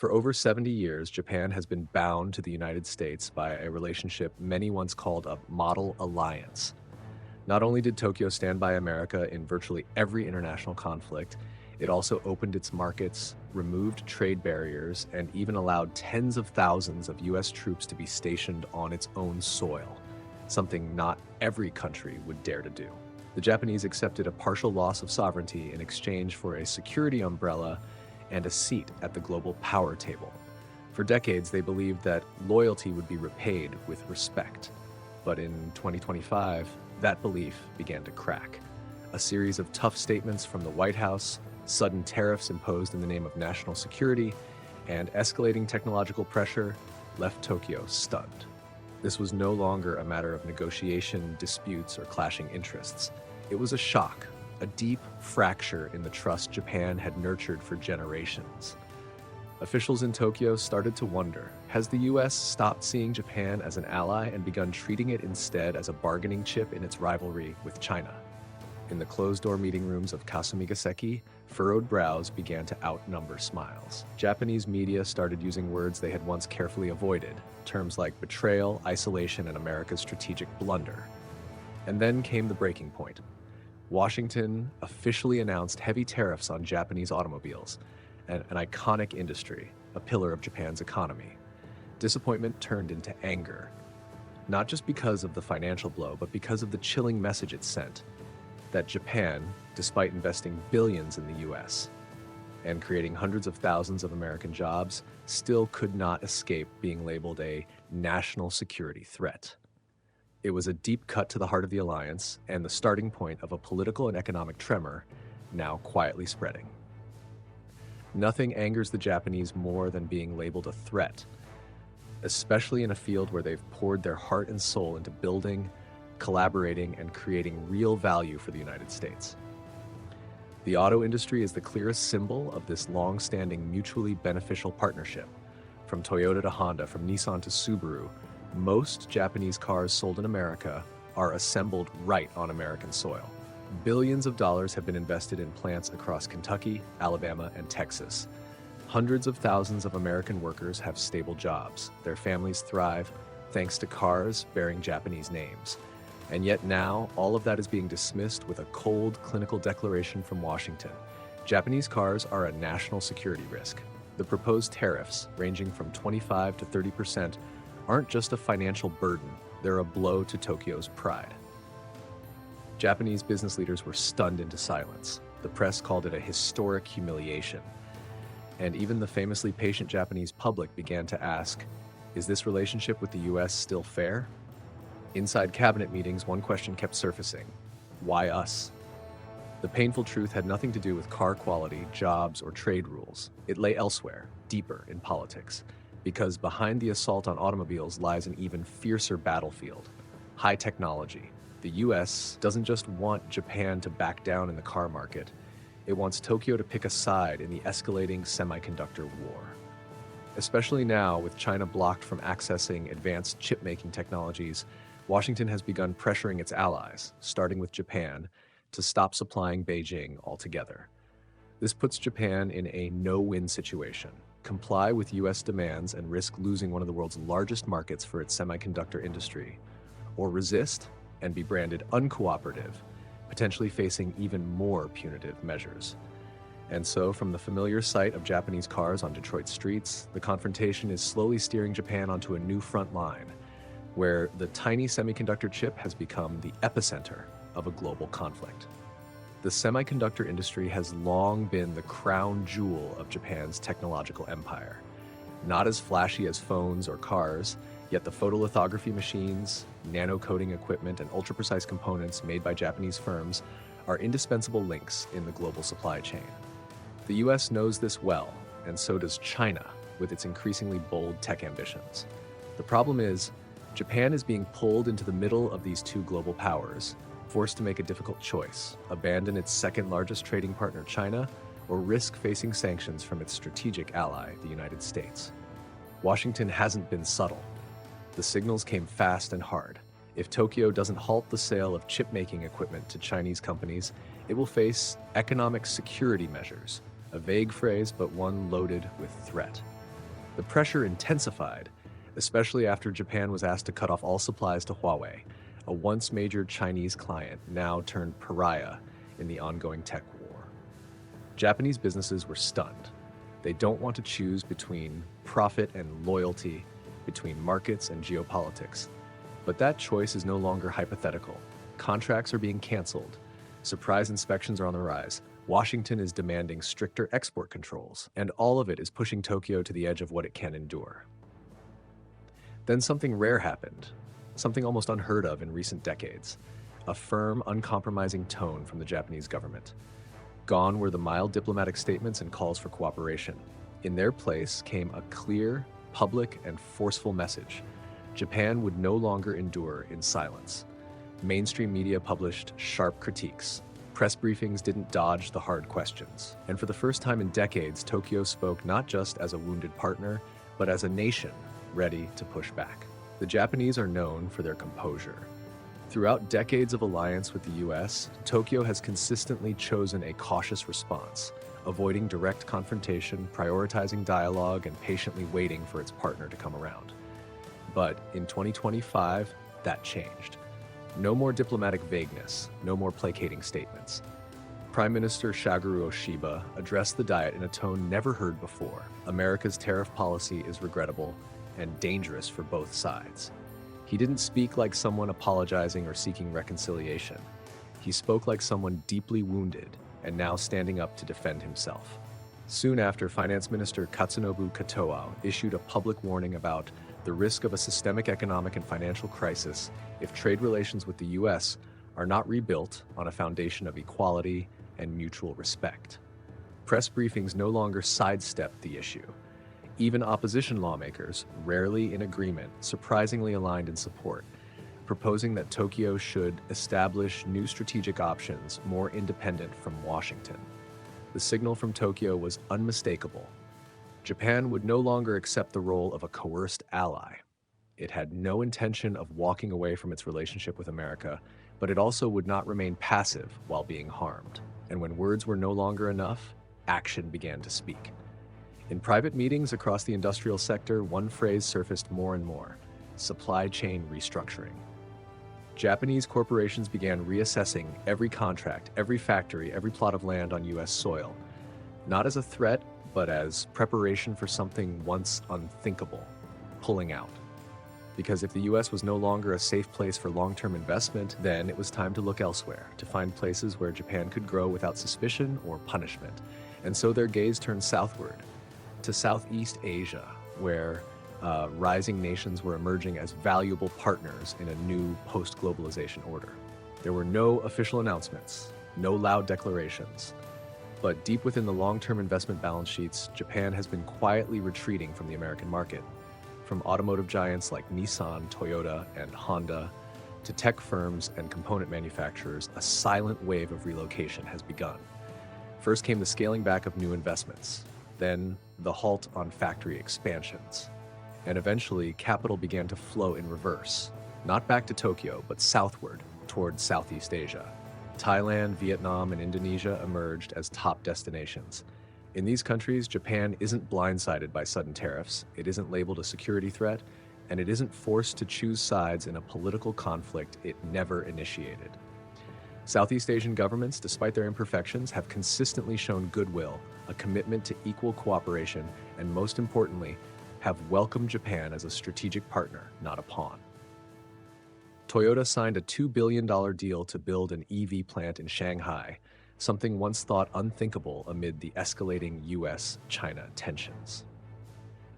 For over 70 years, Japan has been bound to the United States by a relationship many once called a model alliance. Not only did Tokyo stand by America in virtually every international conflict, it also opened its markets, removed trade barriers, and even allowed tens of thousands of US troops to be stationed on its own soil, something not every country would dare to do. The Japanese accepted a partial loss of sovereignty in exchange for a security umbrella and a seat at the global power table. For decades, they believed that loyalty would be repaid with respect. But in 2025, that belief began to crack. A series of tough statements from the White House, sudden tariffs imposed in the name of national security, and escalating technological pressure left Tokyo stunned. This was no longer a matter of negotiation, disputes, or clashing interests. It was a shock, a deep fracture in the trust Japan had nurtured for generations. Officials in Tokyo started to wonder, has the US stopped seeing Japan as an ally and begun treating it instead as a bargaining chip in its rivalry with China? In the closed-door meeting rooms of Kasumigaseki, furrowed brows began to outnumber smiles. Japanese media started using words they had once carefully avoided, terms like betrayal, isolation, and America's strategic blunder. And then came the breaking point. Washington officially announced heavy tariffs on Japanese automobiles, an iconic industry, a pillar of Japan's economy. Disappointment turned into anger, not just because of the financial blow, but because of the chilling message it sent, that Japan, despite investing billions in the US and creating hundreds of thousands of American jobs, still could not escape being labeled a national security threat. It was a deep cut to the heart of the alliance and the starting point of a political and economic tremor now quietly spreading. Nothing angers the Japanese more than being labeled a threat, especially in a field where they've poured their heart and soul into building, collaborating, and creating real value for the United States. The auto industry is the clearest symbol of this long-standing mutually beneficial partnership. From Toyota to Honda, from Nissan to Subaru, most Japanese cars sold in America are assembled right on American soil. Billions of dollars have been invested in plants across Kentucky, Alabama, and Texas. Hundreds of thousands of American workers have stable jobs. Their families thrive thanks to cars bearing Japanese names. And yet now, all of that is being dismissed with a cold, clinical declaration from Washington. Japanese cars are a national security risk. The proposed tariffs, ranging from 25 to 30%, aren't just a financial burden, they're a blow to Tokyo's pride. Japanese business leaders were stunned into silence. The press called it a historic humiliation. And even the famously patient Japanese public began to ask, is this relationship with the US still fair? Inside cabinet meetings, one question kept surfacing: why us? The painful truth had nothing to do with car quality, jobs, or trade rules. It lay elsewhere, deeper in politics. Because behind the assault on automobiles lies an even fiercer battlefield: high technology. The US doesn't just want Japan to back down in the car market, it wants Tokyo to pick a side in the escalating semiconductor war. Especially now, with China blocked from accessing advanced chip-making technologies, Washington has begun pressuring its allies, starting with Japan, to stop supplying Beijing altogether. This puts Japan in a no-win situation: comply with US demands and risk losing one of the world's largest markets for its semiconductor industry, or resist and be branded uncooperative, potentially facing even more punitive measures. And so, from the familiar sight of Japanese cars on Detroit streets, the confrontation is slowly steering Japan onto a new front line, where the tiny semiconductor chip has become the epicenter of a global conflict. The semiconductor industry has long been the crown jewel of Japan's technological empire. Not as flashy as phones or cars, yet the photolithography machines, nano-coating equipment, and ultra-precise components made by Japanese firms are indispensable links in the global supply chain. The US knows this well, and so does China, with its increasingly bold tech ambitions. The problem is, Japan is being pulled into the middle of these two global powers, forced to make a difficult choice: abandon its second-largest trading partner, China, or risk facing sanctions from its strategic ally, the United States. Washington hasn't been subtle. The signals came fast and hard. If Tokyo doesn't halt the sale of chip-making equipment to Chinese companies, it will face economic security measures, a vague phrase but one loaded with threat. The pressure intensified, especially after Japan was asked to cut off all supplies to Huawei, a once major Chinese client now turned pariah in the ongoing tech war. Japanese businesses were stunned. They don't want to choose between profit and loyalty, between markets and geopolitics. But that choice is no longer hypothetical. Contracts are being canceled. Surprise inspections are on the rise. Washington is demanding stricter export controls, and all of it is pushing Tokyo to the edge of what it can endure. Then something rare happened, something almost unheard of in recent decades. A firm, uncompromising tone from the Japanese government. Gone were the mild diplomatic statements and calls for cooperation. In their place came a clear, public, and forceful message. Japan would no longer endure in silence. Mainstream media published sharp critiques. Press briefings didn't dodge the hard questions. And for the first time in decades, Tokyo spoke not just as a wounded partner, but as a nation ready to push back. The Japanese are known for their composure. Throughout decades of alliance with the US, Tokyo has consistently chosen a cautious response, avoiding direct confrontation, prioritizing dialogue, and patiently waiting for its partner to come around. But in 2025, that changed. No more diplomatic vagueness, no more placating statements. Prime Minister Shigeru Oshiba addressed the Diet in a tone never heard before. America's tariff policy is regrettable and dangerous for both sides. He didn't speak like someone apologizing or seeking reconciliation. He spoke like someone deeply wounded and now standing up to defend himself. Soon after, Finance Minister Katsunobu Katoa issued a public warning about the risk of a systemic economic and financial crisis if trade relations with the US are not rebuilt on a foundation of equality and mutual respect. Press briefings no longer sidestepped the issue. Even opposition lawmakers, rarely in agreement, surprisingly aligned in support, proposing that Tokyo should establish new strategic options more independent from Washington. The signal from Tokyo was unmistakable. Japan would no longer accept the role of a coerced ally. It had no intention of walking away from its relationship with America, but it also would not remain passive while being harmed. And when words were no longer enough, action began to speak. In private meetings across the industrial sector, one phrase surfaced more and more: supply chain restructuring. Japanese corporations began reassessing every contract, every factory, every plot of land on US soil, not as a threat, but as preparation for something once unthinkable: pulling out. Because if the US was no longer a safe place for long-term investment, then it was time to look elsewhere, to find places where Japan could grow without suspicion or punishment. And so their gaze turned southward, to Southeast Asia, where rising nations were emerging as valuable partners in a new post-globalization order. There were no official announcements, no loud declarations. But deep within the long-term investment balance sheets, Japan has been quietly retreating from the American market. From automotive giants like Nissan, Toyota, and Honda, to tech firms and component manufacturers, a silent wave of relocation has begun. First came the scaling back of new investments, then the halt on factory expansions. And eventually, capital began to flow in reverse, not back to Tokyo, but southward, toward Southeast Asia. Thailand, Vietnam, and Indonesia emerged as top destinations. In these countries, Japan isn't blindsided by sudden tariffs, it isn't labeled a security threat, and it isn't forced to choose sides in a political conflict it never initiated. Southeast Asian governments, despite their imperfections, have consistently shown goodwill, a commitment to equal cooperation, and most importantly, have welcomed Japan as a strategic partner, not a pawn. Toyota signed a $2 billion deal to build an EV plant in Shanghai, something once thought unthinkable amid the escalating US-China tensions.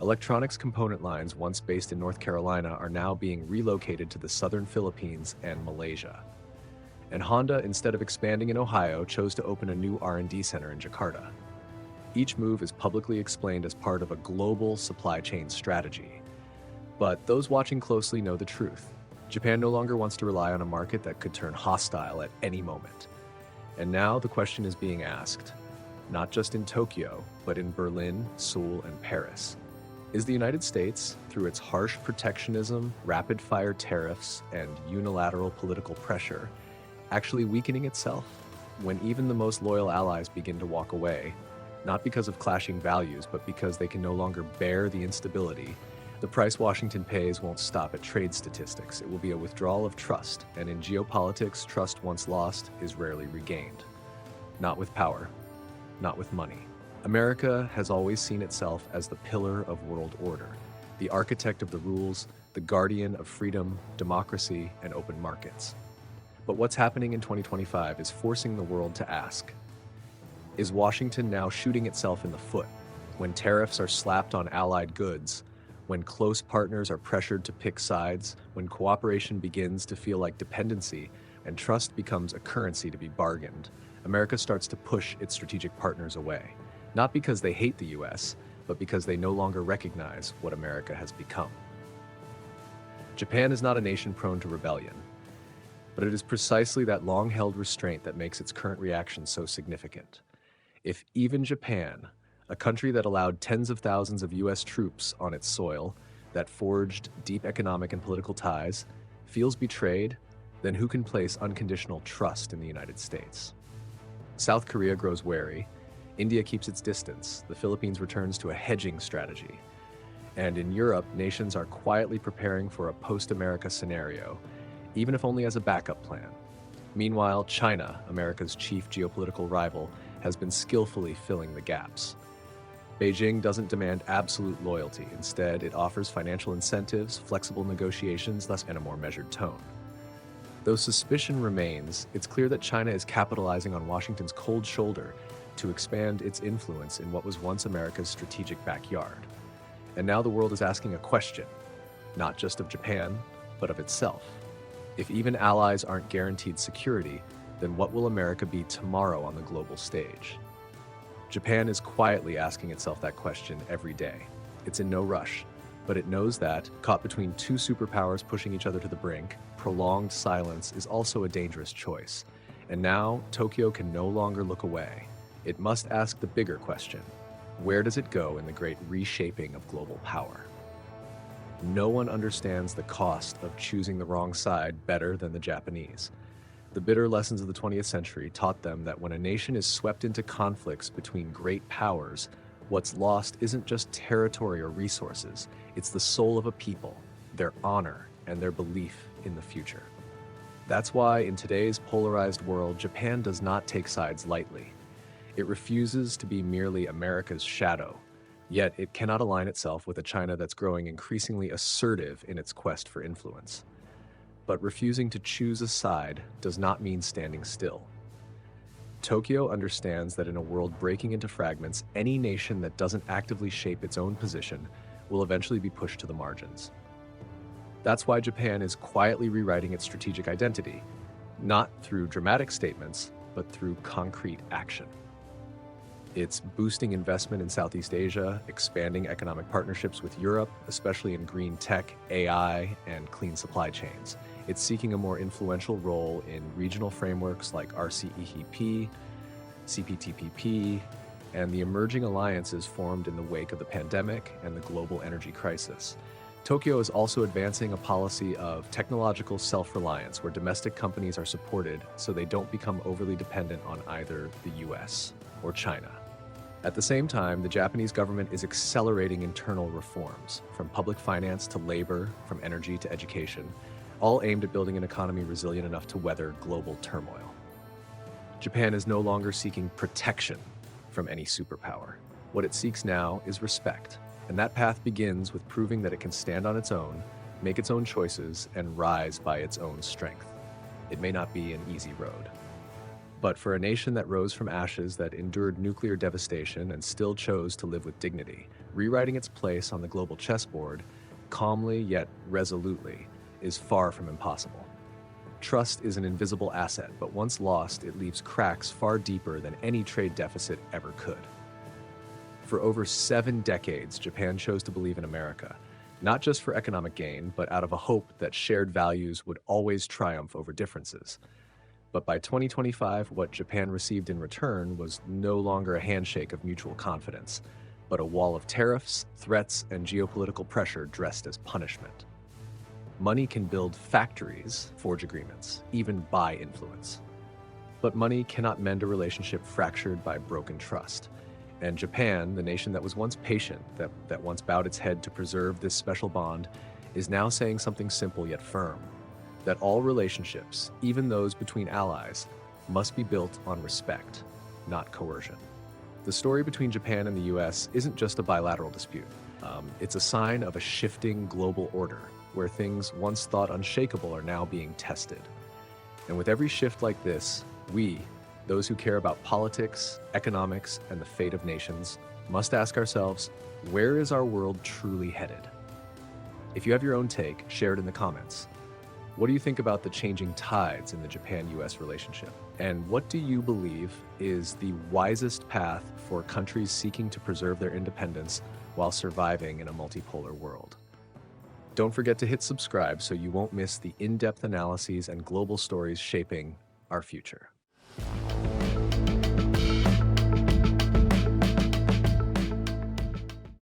Electronics component lines once based in North Carolina are now being relocated to the southern Philippines and Malaysia. And Honda, instead of expanding in Ohio, chose to open a new R&D center in Jakarta. Each move is publicly explained as part of a global supply chain strategy. But those watching closely know the truth. Japan no longer wants to rely on a market that could turn hostile at any moment. And now the question is being asked, not just in Tokyo, but in Berlin, Seoul, and Paris. Is the United States, through its harsh protectionism, rapid-fire tariffs, and unilateral political pressure, actually weakening itself? When even the most loyal allies begin to walk away, not because of clashing values, but because they can no longer bear the instability. The price Washington pays won't stop at trade statistics. It will be a withdrawal of trust, and in geopolitics, trust once lost is rarely regained. Not with power, not with money. America has always seen itself as the pillar of world order, the architect of the rules, the guardian of freedom, democracy, and open markets. But what's happening in 2025 is forcing the world to ask, is Washington now shooting itself in the foot when tariffs are slapped on allied goods, when close partners are pressured to pick sides, when cooperation begins to feel like dependency and trust becomes a currency to be bargained? America starts to push its strategic partners away, not because they hate the US, but because they no longer recognize what America has become. Japan is not a nation prone to rebellion, but it is precisely that long-held restraint that makes its current reaction so significant. If even Japan, a country that allowed tens of thousands of US troops on its soil, that forged deep economic and political ties, feels betrayed, then who can place unconditional trust in the United States? South Korea grows wary, India keeps its distance, the Philippines returns to a hedging strategy, and in Europe, nations are quietly preparing for a post-America scenario, even if only as a backup plan. Meanwhile, China, America's chief geopolitical rival, has been skillfully filling the gaps. Beijing doesn't demand absolute loyalty. Instead, it offers financial incentives, flexible negotiations, and a more measured tone. Though suspicion remains, it's clear that China is capitalizing on Washington's cold shoulder to expand its influence in what was once America's strategic backyard. And now the world is asking a question, not just of Japan, but of itself. If even allies aren't guaranteed security, then what will America be tomorrow on the global stage? Japan is quietly asking itself that question every day. It's in no rush, but it knows that, caught between two superpowers pushing each other to the brink, prolonged silence is also a dangerous choice. And now, Tokyo can no longer look away. It must ask the bigger question: where does it go in the great reshaping of global power? No one understands the cost of choosing the wrong side better than the Japanese. The bitter lessons of the 20th century taught them that when a nation is swept into conflicts between great powers, what's lost isn't just territory or resources, it's the soul of a people, their honor, and their belief in the future. That's why in today's polarized world, Japan does not take sides lightly. It refuses to be merely America's shadow, yet it cannot align itself with a China that's growing increasingly assertive in its quest for influence. But refusing to choose a side does not mean standing still. Tokyo understands that in a world breaking into fragments, any nation that doesn't actively shape its own position will eventually be pushed to the margins. That's why Japan is quietly rewriting its strategic identity, not through dramatic statements, but through concrete action. It's boosting investment in Southeast Asia, expanding economic partnerships with Europe, especially in green tech, AI, and clean supply chains. It's seeking a more influential role in regional frameworks like RCEP, CPTPP, and the emerging alliances formed in the wake of the pandemic and the global energy crisis. Tokyo is also advancing a policy of technological self-reliance, where domestic companies are supported so they don't become overly dependent on either the US or China. At the same time, the Japanese government is accelerating internal reforms, from public finance to labor, from energy to education, all aimed at building an economy resilient enough to weather global turmoil. Japan is no longer seeking protection from any superpower. What it seeks now is respect, and that path begins with proving that it can stand on its own, make its own choices, and rise by its own strength. It may not be an easy road. But for a nation that rose from ashes, that endured nuclear devastation, and still chose to live with dignity, rewriting its place on the global chessboard, calmly yet resolutely, is far from impossible. Trust is an invisible asset, but once lost, it leaves cracks far deeper than any trade deficit ever could. For over 7 decades, Japan chose to believe in America, not just for economic gain, but out of a hope that shared values would always triumph over differences. But by 2025, what Japan received in return was no longer a handshake of mutual confidence, but a wall of tariffs, threats, and geopolitical pressure dressed as punishment. Money can build factories, forge agreements, even buy influence. But money cannot mend a relationship fractured by broken trust. And Japan, the nation that was once patient, that once bowed its head to preserve this special bond, is now saying something simple yet firm, that all relationships, even those between allies, must be built on respect, not coercion. The story between Japan and the US isn't just a bilateral dispute. It's a sign of a shifting global order, where things once thought unshakable are now being tested. And with every shift like this, we, those who care about politics, economics, and the fate of nations, must ask ourselves, where is our world truly headed? If you have your own take, share it in the comments. What do you think about the changing tides in the Japan-US relationship? And what do you believe is the wisest path for countries seeking to preserve their independence while surviving in a multipolar world? Don't forget to hit subscribe so you won't miss the in-depth analyses and global stories shaping our future.